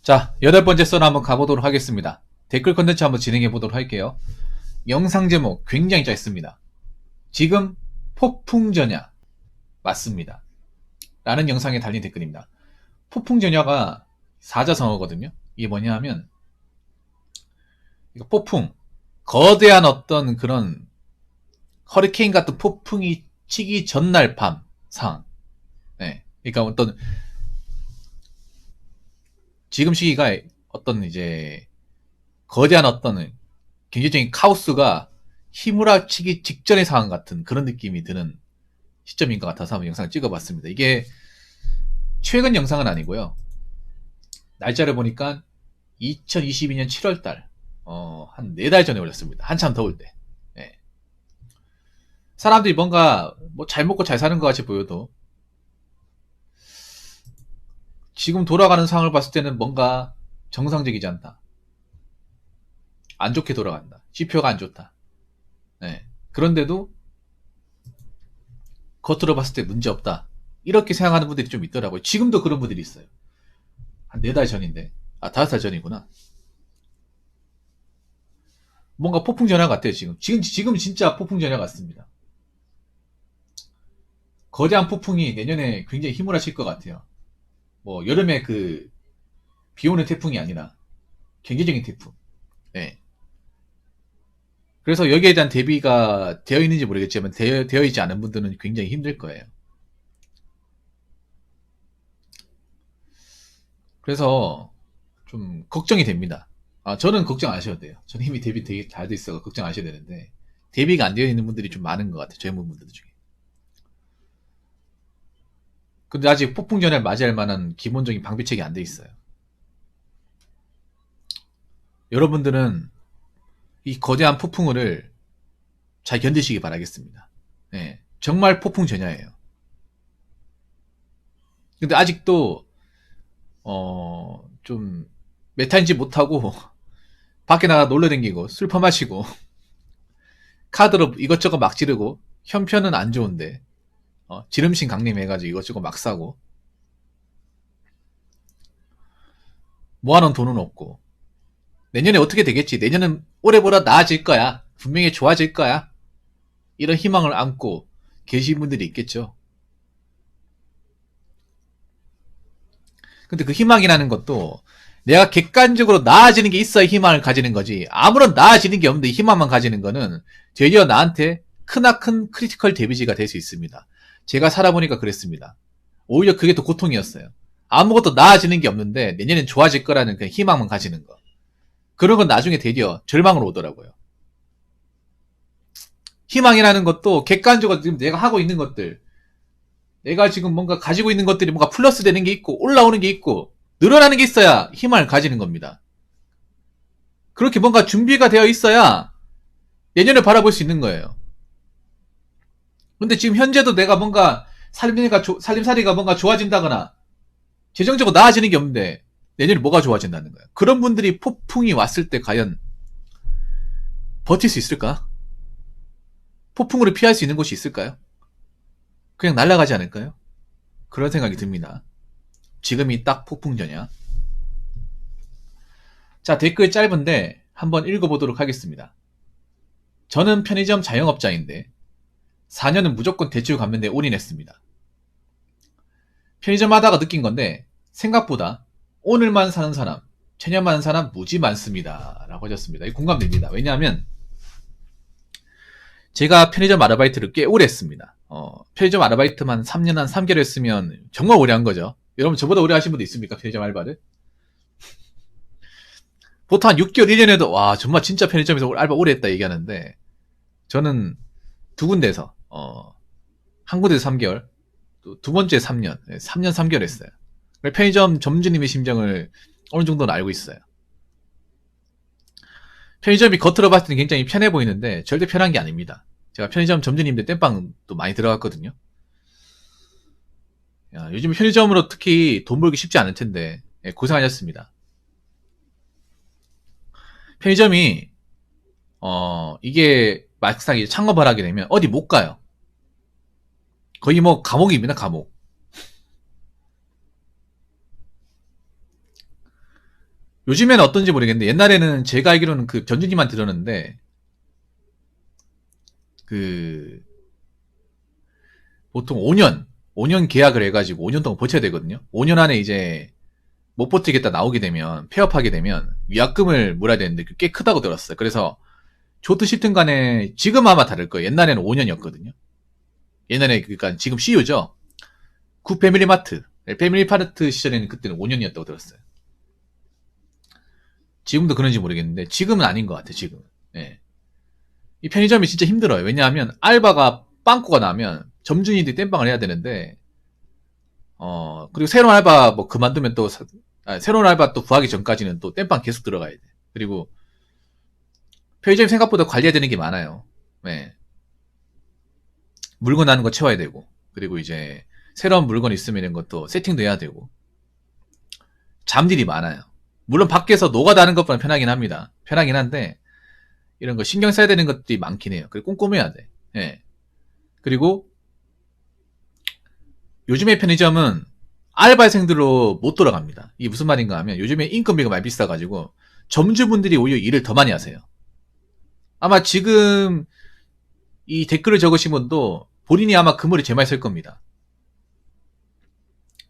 자, 8번째 썰 한번 가보도록 하겠습니다. 댓글 컨텐츠 한번 진행해 보도록 할게요. 영상 제목 굉장히 짧습니다. 지금 폭풍전야 맞습니다. 라는 영상에 달린 댓글입니다. 폭풍전야가 사자성어거든요. 이게 뭐냐 하면 이거 폭풍, 거대한 어떤 그런 허리케인 같은 폭풍이 치기 전날 밤 상황. 네. 그러니까 어떤 지금 시기가 어떤 이제 거대한 어떤 경제적인 카오스가 휘몰아치기 직전의 상황 같은 그런 느낌이 드는 시점인 것 같아서 한번 영상을 찍어봤습니다. 이게 최근 영상은 아니고요. 날짜를 보니까 2022년 7월달 한 4달 전에 올렸습니다. 한참 더울 때. 예. 사람들이 뭔가 뭐 잘 먹고 잘 사는 것 같이 보여도 지금 돌아가는 상황을 봤을 때는 뭔가 정상적이지 않다. 안 좋게 돌아간다. 지표가 안 좋다. 네. 그런데도 겉으로 봤을 때 문제 없다. 이렇게 생각하는 분들이 좀 있더라고요. 지금도 그런 분들이 있어요. 한 4달 전인데. 5달 전이구나. 뭔가 폭풍 전야 같아요, 지금. 지금 진짜 폭풍 전야 같습니다. 거대한 폭풍이 내년에 굉장히 휘몰아칠 것 같아요. 뭐, 여름에 비 오는 태풍이 아니라, 경제적인 태풍. 네. 그래서 여기에 대한 대비가 되어 있는지 모르겠지만, 되어 있지 않은 분들은 굉장히 힘들 거예요. 그래서, 좀, 걱정이 됩니다. 저는 걱정 안 하셔도 돼요. 저는 이미 대비 되게 잘 돼 있어서 걱정 안 하셔야 되는데, 대비가 안 되어 있는 분들이 좀 많은 것 같아요. 젊은 분들 중에. 근데 아직 폭풍 전야를 맞이할 만한 기본적인 방비책이 안 돼 있어요. 여러분들은 이 거대한 폭풍을 잘 견디시기 바라겠습니다. 네, 정말 폭풍 전야예요. 근데 아직도 좀 메타인지 못하고 밖에 나가 놀러 댕기고 술 퍼마시고 카드로 이것저것 막 지르고 형편은 안 좋은데 지름신 강림해가지고 이것저것 막 사고 모아놓은 돈은 없고 내년에 어떻게 되겠지? 내년은 올해보다 나아질 거야. 분명히 좋아질 거야. 이런 희망을 안고 계신 분들이 있겠죠. 근데 그 희망이라는 것도 내가 객관적으로 나아지는 게 있어야 희망을 가지는 거지. 아무런 나아지는 게 없는데 희망만 가지는 거는 되려 나한테 크나큰 크리티컬 데미지가 될 수 있습니다. 제가 살아보니까 그랬습니다. 오히려 그게 더 고통이었어요. 아무것도 나아지는 게 없는데 내년엔 좋아질 거라는 그냥 희망만 가지는 거. 그런 건 나중에 되려 절망으로 오더라고요. 희망이라는 것도 객관적으로 지금 내가 하고 있는 것들, 내가 지금 뭔가 가지고 있는 것들이 뭔가 플러스 되는 게 있고 올라오는 게 있고 늘어나는 게 있어야 희망을 가지는 겁니다. 그렇게 뭔가 준비가 되어 있어야 내년을 바라볼 수 있는 거예요. 근데 지금 현재도 내가 뭔가 살림살이가 뭔가 좋아진다거나 재정적으로 나아지는 게 없는데 내년에 뭐가 좋아진다는 거예요. 그런 분들이 폭풍이 왔을 때 과연 버틸 수 있을까? 폭풍으로 피할 수 있는 곳이 있을까요? 그냥 날아가지 않을까요? 그런 생각이 듭니다. 지금이 딱 폭풍전야. 자, 댓글 짧은데 한번 읽어보도록 하겠습니다. 저는 편의점 자영업자인데 4년은 무조건 대출 감는데 올인했습니다. 편의점 하다가 느낀 건데 생각보다 오늘만 사는 사람, 체념 하는 사람 무지 많습니다. 라고 하셨습니다. 공감됩니다. 왜냐하면 제가 편의점 아르바이트를 꽤 오래 했습니다. 편의점 아르바이트만 3년 한 3개월 했으면 정말 오래 한 거죠. 여러분 저보다 오래 하신 분도 있습니까? 편의점 알바를? 보통 한 6개월, 1년에도 와 정말 진짜 편의점에서 알바 오래 했다 얘기하는데 저는 두 군데에서 한 군데에서 3개월, 또 두 번째 3년, 3년 3개월 했어요. 편의점 점주님의 심정을 어느 정도는 알고 있어요. 편의점이 겉으로 봤을 때는 굉장히 편해 보이는데 절대 편한 게 아닙니다. 제가 편의점 점주님들 땜빵도 많이 들어갔거든요. 야, 요즘 편의점으로 특히 돈 벌기 쉽지 않을 텐데 고생하셨습니다. 편의점이 이게 막상 이제 창업을 하게 되면 어디 못 가요. 거의 뭐 감옥입니다, 감옥. 요즘에는 어떤지 모르겠는데 옛날에는 제가 알기로는 그 전주님만 들었는데 그 보통 5년 계약을 해가지고 5년 동안 버텨야 되거든요. 5년 안에 이제 못 버티겠다 나오게 되면 폐업하게 되면 위약금을 물어야 되는데 꽤 크다고 들었어요. 그래서 좋든 싫든 간에 지금 아마 다를 거예요. 옛날에는 5년이었거든요. 옛날에 그러니까 지금 CU죠. 구 패밀리마트, 패밀리마트 시절에는 그때는 5년이었다고 들었어요. 지금도 그런지 모르겠는데 지금은 아닌 것 같아요. 지금. 예. 이 편의점이 진짜 힘들어요. 왜냐하면 알바가 빵꾸가 나면 점주님들이 땜빵을 해야 되는데 그리고 새로운 알바 뭐 그만두면 또 새로운 알바 또 구하기 전까지는 또 땜빵 계속 들어가야 돼. 그리고 편의점이 생각보다 관리해야 되는 게 많아요. 네. 물건 나는 거 채워야 되고 그리고 이제 새로운 물건 있으면 이런 것도 세팅도 해야 되고 잡일이 많아요. 물론 밖에서 노가다는 것보다 편하긴 합니다. 편하긴 한데 이런 거 신경 써야 되는 것들이 많긴 해요. 그리고 꼼꼼해야 돼. 예. 그리고 요즘의 편의점은 알바생들로 못 돌아갑니다. 이게 무슨 말인가 하면 요즘에 인건비가 많이 비싸가지고 점주분들이 오히려 일을 더 많이 하세요. 아마 지금 이 댓글을 적으신 분도 본인이 아마 근무를 제일 많이 쓸 겁니다.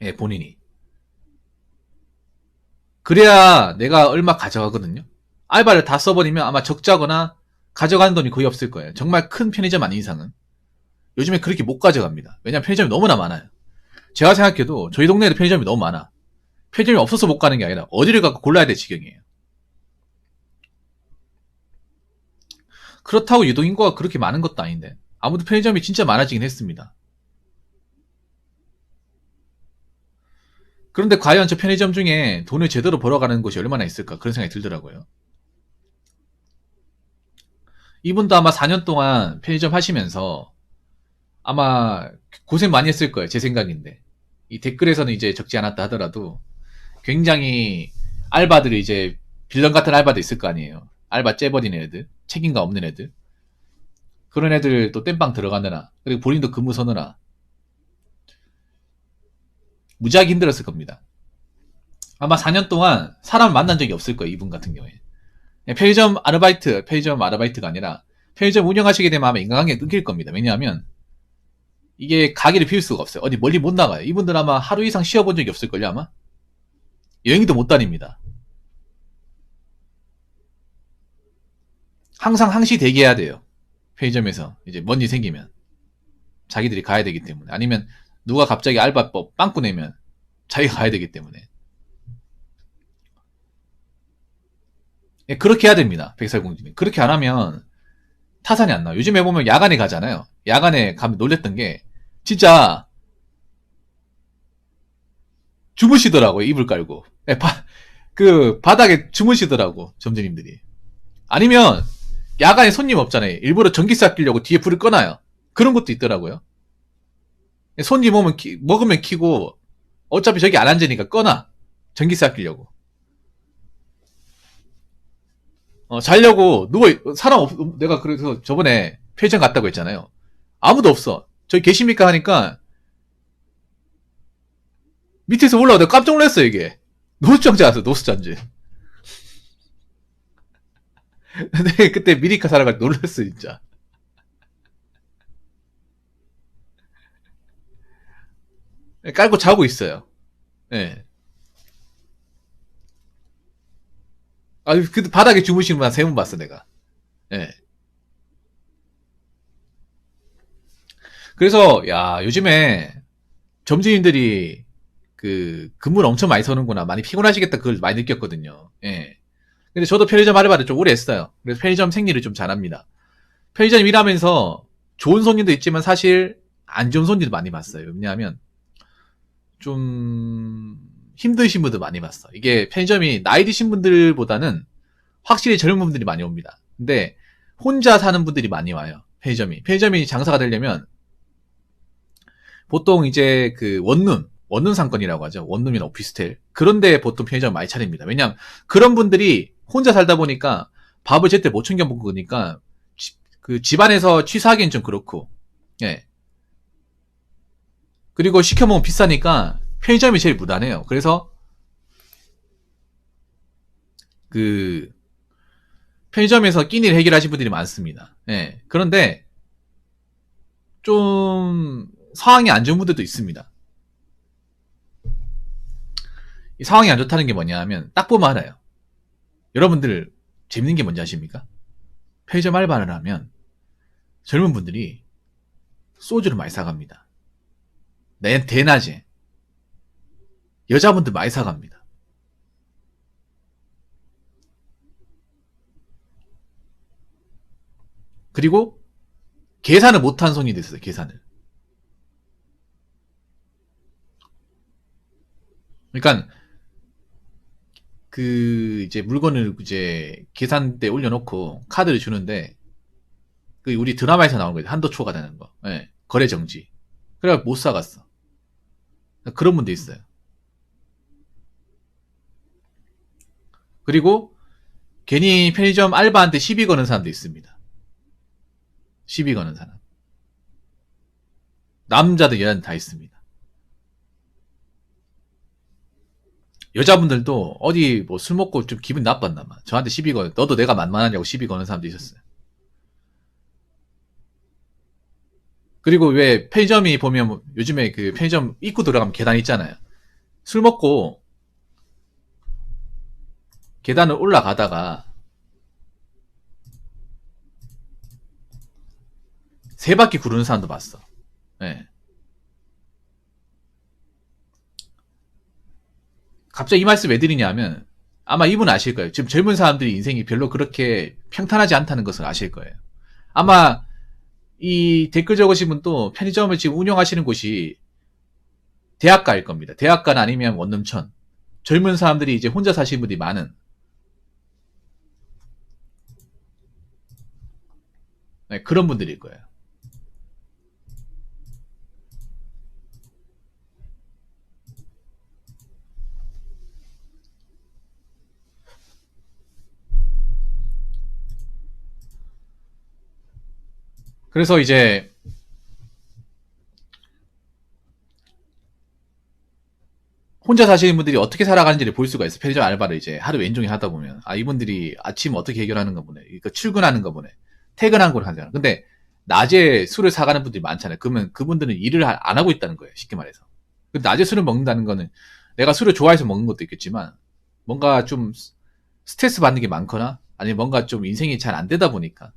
예, 본인이. 그래야 내가 얼마 가져가거든요. 알바를 다 써버리면 아마 적자거나 가져가는 돈이 거의 없을 거예요. 정말 큰 편의점 아닌 이상은. 요즘에 그렇게 못 가져갑니다. 왜냐면 편의점이 너무나 많아요. 제가 생각해도 저희 동네에도 편의점이 너무 많아. 편의점이 없어서 못 가는 게 아니라 어디를 가고 골라야 될 지경이에요. 그렇다고 유동인구가 그렇게 많은 것도 아닌데 아무튼 편의점이 진짜 많아지긴 했습니다. 그런데 과연 저 편의점 중에 돈을 제대로 벌어가는 곳이 얼마나 있을까 그런 생각이 들더라고요. 이분도 아마 4년 동안 편의점 하시면서 아마 고생 많이 했을 거예요. 제 생각인데. 이 댓글에서는 이제 적지 않았다 하더라도 굉장히 알바들이 이제 빌런 같은 알바도 있을 거 아니에요. 알바 째버리는 애들, 책임감 없는 애들. 그런 애들 또 땜빵 들어가느라, 그리고 본인도 근무 서느라 무지하게 힘들었을 겁니다. 아마 4년 동안 사람을 만난 적이 없을 거예요. 이분 같은 경우에. 편의점 아르바이트가 아니라 편의점 운영하시게 되면 아마 인간관계가 끊길 겁니다. 왜냐하면 이게 가게를 비울 수가 없어요. 어디 멀리 못 나가요. 이분들 아마 하루 이상 쉬어본 적이 없을걸요, 아마? 여행도 못 다닙니다. 항상 항시 대기해야 돼요. 편의점에서. 이제 뭔 일 생기면. 자기들이 가야 되기 때문에. 아니면 누가 갑자기 알바법 빵꾸 내면 자기가 가야 되기 때문에. 예, 그렇게 해야 됩니다. 백설공주님. 그렇게 안 하면 타산이 안 나와요. 요즘에 보면 야간에 가잖아요. 야간에 가면 놀랬던 게 진짜 주무시더라고요. 이불 깔고. 예, 그 바닥에 주무시더라고. 점주님들이. 아니면 야간에 손님 없잖아요. 일부러 전기세 아끼려고 뒤에 불을 꺼놔요. 그런 것도 있더라고요. 예, 손님 오면 먹으면 키고 어차피 저기 안 앉으니까 꺼놔. 전기세 아끼려고. 자려고 사람 내가 그래서 저번에 편의점 갔다고 했잖아요. 아무도 없어. 저기 계십니까 하니까 밑에서 올라와 내가 깜짝 놀랐어 이게. 노숙장지 왔어 노숙장지. 근데 그때 미리카 사러 갈 때 놀랐어 진짜. 깔고 자고 있어요. 예. 그 바닥에 주무시는 분 한 3분 봤어 내가. 예. 그래서 야 요즘에 점주님들이 그 근무를 엄청 많이 서는구나. 많이 피곤하시겠다 그걸 많이 느꼈거든요. 예. 근데 저도 편의점 알바를 좀 오래 했어요. 그래서 편의점 생리를 좀 잘합니다. 편의점 일하면서 좋은 손님도 있지만 사실 안 좋은 손님도 많이 봤어요. 왜냐하면 좀 힘드신 분들 많이 봤어. 이게 편의점이 나이 드신 분들보다는 확실히 젊은 분들이 많이 옵니다. 근데 혼자 사는 분들이 많이 와요. 편의점이 장사가 되려면 보통 이제 그 원룸 상권이라고 하죠. 원룸이나 오피스텔. 그런데 보통 편의점 많이 차립니다. 왜냐하면 그런 분들이 혼자 살다 보니까 밥을 제때 못 챙겨 먹고 그러니까 그 집안에서 취사하기엔 좀 그렇고, 예. 그리고 시켜 먹으면 비싸니까 편의점이 제일 무난해요. 그래서 그 편의점에서 끼니를 해결하신 분들이 많습니다. 예. 그런데 좀 상황이 안 좋은 분들도 있습니다. 이 상황이 안 좋다는 게 뭐냐 하면 딱 보면 알아요. 여러분들 재밌는 게 뭔지 아십니까? 편의점 알바를 하면 젊은 분들이 소주를 많이 사갑니다. 대낮에 여자분들 많이 사갑니다. 그리고 계산을 못한 손이 됐어요. 계산을. 그러니까 그 이제 물건을 이제 계산대에 올려놓고 카드를 주는데 그 우리 드라마에서 나오는 거죠. 한도 초과되는 거. 예. 거래 정지. 그래 못 사갔어. 그런 분도 있어요. 그리고 괜히 편의점 알바한테 시비 거는 사람도 있습니다. 시비 거는 사람. 남자도 여자도 다 있습니다. 여자분들도 어디 뭐 술 먹고 좀 기분 나빴나 봐. 저한테 시비 거는, 너도 내가 만만하냐고 시비 거는 사람도 있었어요. 그리고 왜 편의점이 보면 요즘에 그 편의점 입구 들어가면 계단 있잖아요. 술 먹고 계단을 올라가다가 세 바퀴 구르는 사람도 봤어. 예. 갑자기 이 말씀 왜 드리냐면 아마 이분 아실 거예요. 지금 젊은 사람들이 인생이 별로 그렇게 평탄하지 않다는 것을 아실 거예요. 아마 이 댓글 적으신 분도 편의점을 지금 운영하시는 곳이 대학가일 겁니다. 대학가는 아니면 원룸촌. 젊은 사람들이 이제 혼자 사시는 분들이 많은 네, 그런 분들일 거예요. 그래서 이제 혼자 사시는 분들이 어떻게 살아가는지를 볼 수가 있어요. 편의점 알바를 이제 하루 왼종일 하다 보면 아 이분들이 아침 어떻게 해결하는 거 보네. 이거 출근하는 거 보네. 퇴근한 걸 하잖아. 근데 낮에 술을 사가는 분들이 많잖아요. 그러면 그분들은 일을 안 하고 있다는 거예요. 쉽게 말해서. 근데 낮에 술을 먹는다는 거는 내가 술을 좋아해서 먹는 것도 있겠지만 뭔가 좀 스트레스 받는 게 많거나 아니면 뭔가 좀 인생이 잘 안 되다 보니까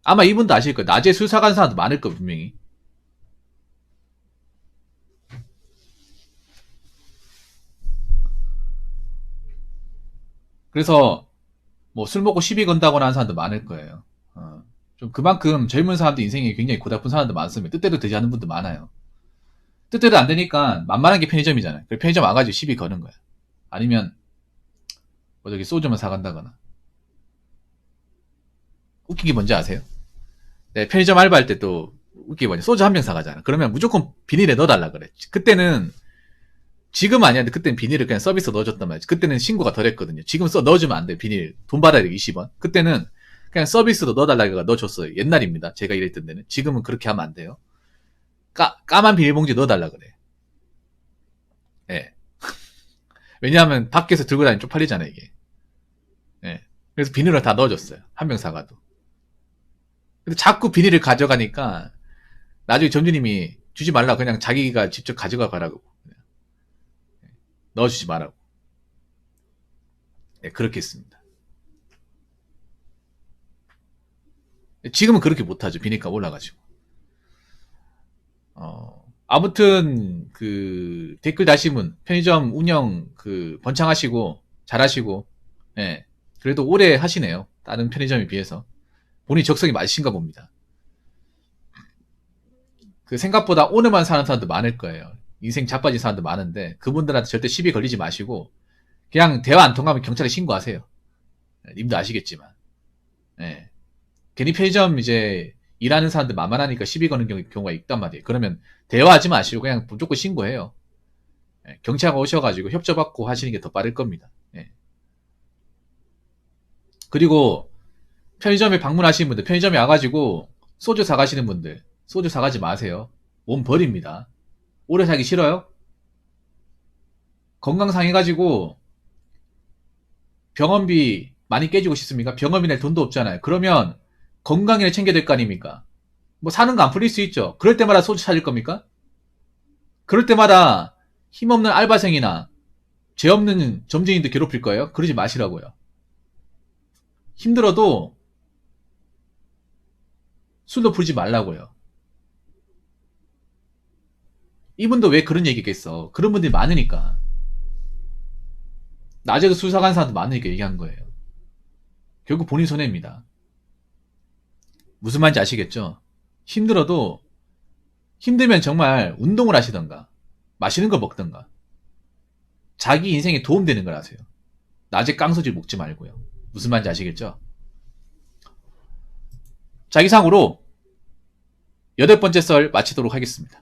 아마 이분도 아실 거예요. 낮에 술 사가는 사람도 많을 거예요. 분명히. 그래서 뭐 술 먹고 시비 건다거나 하는 사람도 많을 거예요. 좀 그만큼 젊은 사람들 인생이 굉장히 고달픈 사람도 많습니다. 뜻대로 되지 않는 분도 많아요. 뜻대로 안 되니까 만만한 게 편의점이잖아요. 그래서 편의점 와가지고 시비 거는 거야. 아니면 뭐 저기 소주만 사간다거나. 웃긴 게 뭔지 아세요? 네, 편의점 알바할 때 또 웃긴 게 뭐냐. 소주 한 병 사가잖아. 그러면 무조건 비닐에 넣어달라 그래. 그때는 지금 아니야. 근데 그때는 비닐을 그냥 서비스 넣어줬단 말이지. 그때는 신고가 덜 했거든요. 지금 넣어주면 안 돼. 비닐. 돈 받아야 돼. 20원. 그때는 그냥 서비스로 넣어달라고 넣어줬어요. 옛날입니다. 제가 일했던 데는. 지금은 그렇게 하면 안 돼요. 까만 비닐봉지 넣어달라 그래. 예. 네. 왜냐하면 밖에서 들고 다니면 쪽팔리잖아요, 이게. 예. 네. 그래서 비닐을 다 넣어줬어요. 한 명 사가도. 근데 자꾸 비닐을 가져가니까 나중에 점주님이 주지 말라. 그냥 자기가 직접 가져가 가라고. 넣어주지 말라고. 네, 그렇게 했습니다. 지금은 그렇게 못하죠. 비닐값 올라가지고. 아무튼 그 댓글 다신 분 편의점 운영 그 번창하시고 잘하시고 예 그래도 오래 하시네요. 다른 편의점에 비해서 본인 적성이 맞으신가 봅니다. 그 생각보다 오늘만 사는 사람도 많을 거예요. 인생 자빠진 사람도 많은데 그분들한테 절대 시비 걸리지 마시고 그냥 대화 안 통하면 경찰에 신고하세요. 님도 아시겠지만 예 괜히 편의점 이제 일하는 사람들 만만하니까 시비 거는 경우가 있단 말이에요. 그러면 대화하지 마시고 그냥 무조건 신고해요. 예, 경찰가 오셔가지고 협조받고 하시는 게 더 빠를 겁니다. 예. 그리고 편의점에 방문하시는 분들, 편의점에 와가지고 소주 사가시는 분들, 소주 사가지 마세요. 몸 버립니다. 오래 살기 싫어요? 건강 상해가지고 병원비 많이 깨지고 싶습니까? 병원비 낼 돈도 없잖아요. 그러면 건강이나 챙겨야 될 거 아닙니까? 뭐 사는 거 안 풀릴 수 있죠. 그럴 때마다 소주 찾을 겁니까? 그럴 때마다 힘없는 알바생이나 죄 없는 점쟁이도 괴롭힐 거예요? 그러지 마시라고요. 힘들어도 술도 부르지 말라고요. 이분도 왜 그런 얘기겠어? 그런 분들이 많으니까. 낮에도 술 사가는 사람도 많으니까 얘기한 거예요. 결국 본인 손해입니다. 무슨 말인지 아시겠죠? 힘들어도 힘들면 정말 운동을 하시던가 맛있는 걸 먹던가 자기 인생에 도움되는 걸 하세요. 낮에 깡소질 먹지 말고요. 무슨 말인지 아시겠죠? 자, 이상으로 8번째 썰 마치도록 하겠습니다.